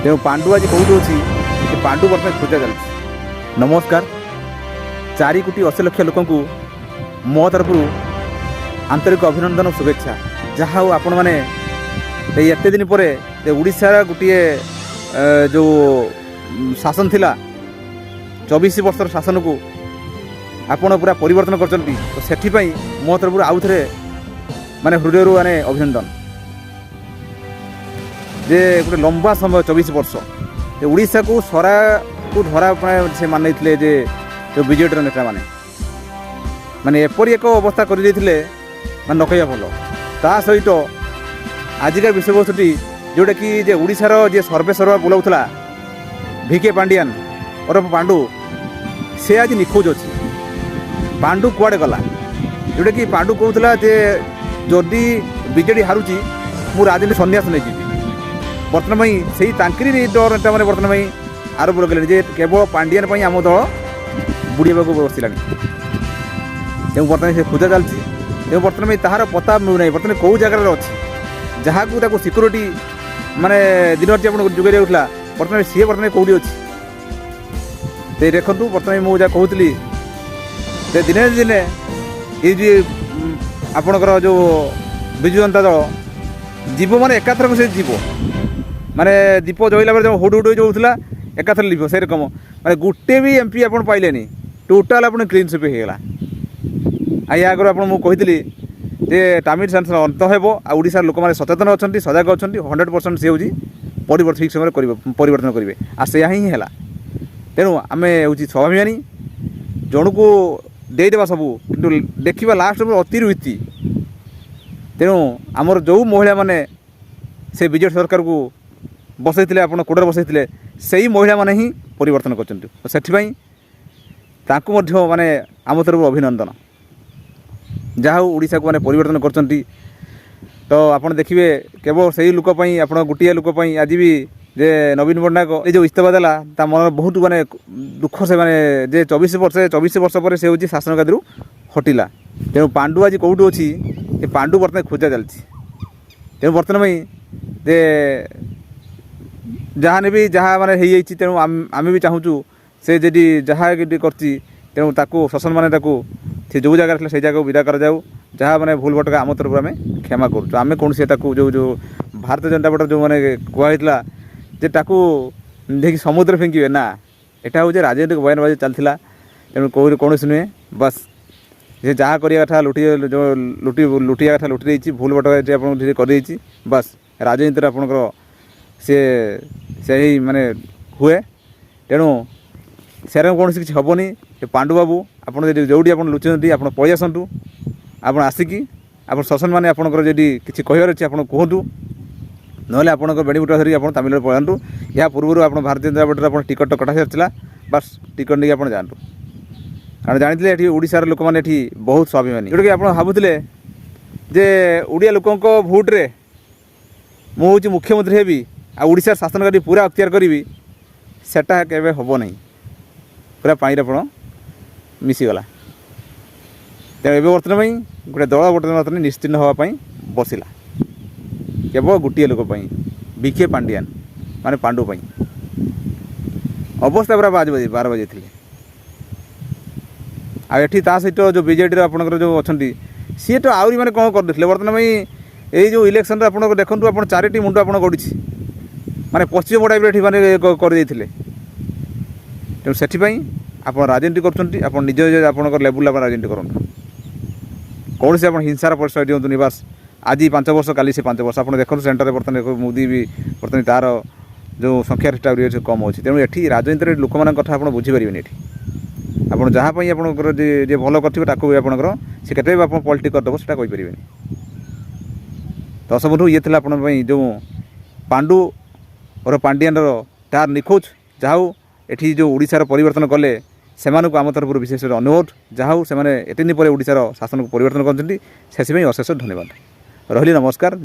तेणु पांडु आज कौटी अच्छी पांडु बर्तमान खोजा चलती। नमस्कार 4,80,00,000 लोक मो तरफ आंतरिक अभिनंदन और शुभेच्छा। जहाँ हो आपण मैंने एत दिन पर ओडिशार गोटे जो शासन थिला 24 वर्षर शासन को आपण पूरा परिवर्तन कर तो से मो तरफ आउ थे माने हृदय माने अभिनंदन जे गोटे लंबा समय 24 वर्ष ओडिशा को सरा को धरा से मान जे जो बीजेडी नेता माने माने एपरी एक अवस्था कर माने न कहिया भल ता सहित आजिका विषयवस्तुटी जोटा कि जे ओडिशार जे सर्वे सर्वा बुलाऊला भिके पांडियान ओरफ पांडु से आज निखोज अच्छी। पांडु कुआड़े गला जोटा कि पांडु कहूला जे जदि बीजेडी हारुची मु राजनीति सन्यास नहीं जी बर्तमान से तांकरी दल नेता मैंने बर्तमान आरोप लगे जे केवल पांडियान आम दल बुड़ाक बसला तेणु बर्तमान से खोजा चलती तेणु बर्तमान तार पता मिलूना बर्तमान कौ जगार अच्छी जहाँ को सिक्योरिटी माने दिन राति आप जोगे जाऊला बर्तमान सी बर्तमान कौटी अच्छी तो देखूँ बर्तमान मुझे कहती दिने दिने ये आपणकर जो विजु जनता दल जीव माने एकाथर से जीव माने दीप जईला जो हुड हुड जो होता एकाथर लिप से रकम माने गोटे भी एमपी आप पाइले टोटाल आप क्लीन स्वीप होगा। या आगे आपड़ी जे टामिल सेंसर अंत होशार लोक मैंने सचेतन अच्छा सजग अच्छा 100% से हूँ ठीक समय परिवर्तन करेंगे आ से ही है। तेणु आम हूँ स्वाभिमानी जन को देदेवा सबू कि देखा लास्ट अतिरुति तेणु आमर जो महिला माने से बीजेडी सरकार को बसई आप कोड़े बसई से ही महिला माने ही परिवर्तन कर माने आम तरफ अभिनंदन जहाँ ओडिशा को माने परिवर्तन कर तो आपड़ देखिए केवल से ही लोकपाई आप गोटे लोकपाई आज भी जे नवीन पट्टनायक ये जो इस्तीफा देला ता मन बहुत माने दुख से माने जे 24 वर्ष पर से हूँ शासन गादी हटिला। तेणु पांडु आज कौटी अच्छी ये पांडु बर्तमान खोजा चलती तेणु बर्तमान जे जहाँ भी जहाँ माने तेणु आम भी चाहूँ से जी जहाँ करती तेणु ताकू शासन माने से जो जगह से जगह विदा कर जाऊ जहाँ मैंने भूल भटका आम तरफ आम क्षमा करूँ आम कौन से जो जो भारतीय जनता पार्टी जो मैंने कहला जे ताकू देखिए समुद्र फेंकिए ना यहाँ हूँ राजनीतिक बयानबाजी चलता तेणु कौन नुहे बस जे जहाँ करा लुटी जो लुटिया कथा लुटी देती भूल भटका कर बस राजनीति आपंकर से ही माने हुए तेणु सेर कौन किसी हेनी पांडु बाबू आपड़ जोटी आप लुचुँच आप पलि आसतु आप आसिकी आप शासन मैंने आपंकर जी किसी कहार अच्छे आप कहतु ना आपंकर बेणीबुटा धरिक आप तमिल पलांतु या पूर्व आप भारतीय जनता पार्टी आप टिकट कटा सारी बस टिकट नहीं आप जातु कारण जानते ये ओडिशार लोक मैंने बहुत स्वाभिमानी जोटा कि आप भावुले जे ओडिया लोकों भोट्रे मुझे मुख्यमंत्री हेबी आ ओडिशार शासन गाड़ी पूरा अख्तियार करी सेटा केबे हबो नहीं पूरा पानी आप मिसीगला तेणु एवं बर्तमान गोटे दल बर्तमान निश्चिन्न होगापाई बसला केवल गोटे लोकपाई बीके पांडियान माने पांडु पाई अवस्था पूरा 12 बजे थे आठी सहित जो बीजेडी आपंकर जो अच्छा सी तो आहरी मैंने कौन करते बर्तमान ये जो इलेक्शन आप देखो आप 4टी मुंड आप गड़ी माने पश्चिम टाइप माने कर तेणु से आप राजनीति कर निज आप लेवल राजनीति करूँ कौन से आप हिंसार परिचय दिखाँ बस आज 5 वर्ष काली से 5 वर्ष आप देखो सेंटर में बर्तमान मोदी भी बर्तमान तार जो संख्या कम अच्छी तेणु ये राजनीति लोक मान कथा आप बुझीपारे ये आप जहाँपाई आपंकर जे भल कर आपंकर से केते आप पॉलिटिक्स करदेव से कहींपारे तो सबुठ ये थी जो पांडु और पांडियान तार निखोज जहाँ एठी जो ओडिशार परिवर्तन कले से आम तरफ विशेष अनुरोध जहाँ से एत दिन पर ओडिशार शासन को परिवर्तन करते अशेष धन्यवाद रही नमस्कार।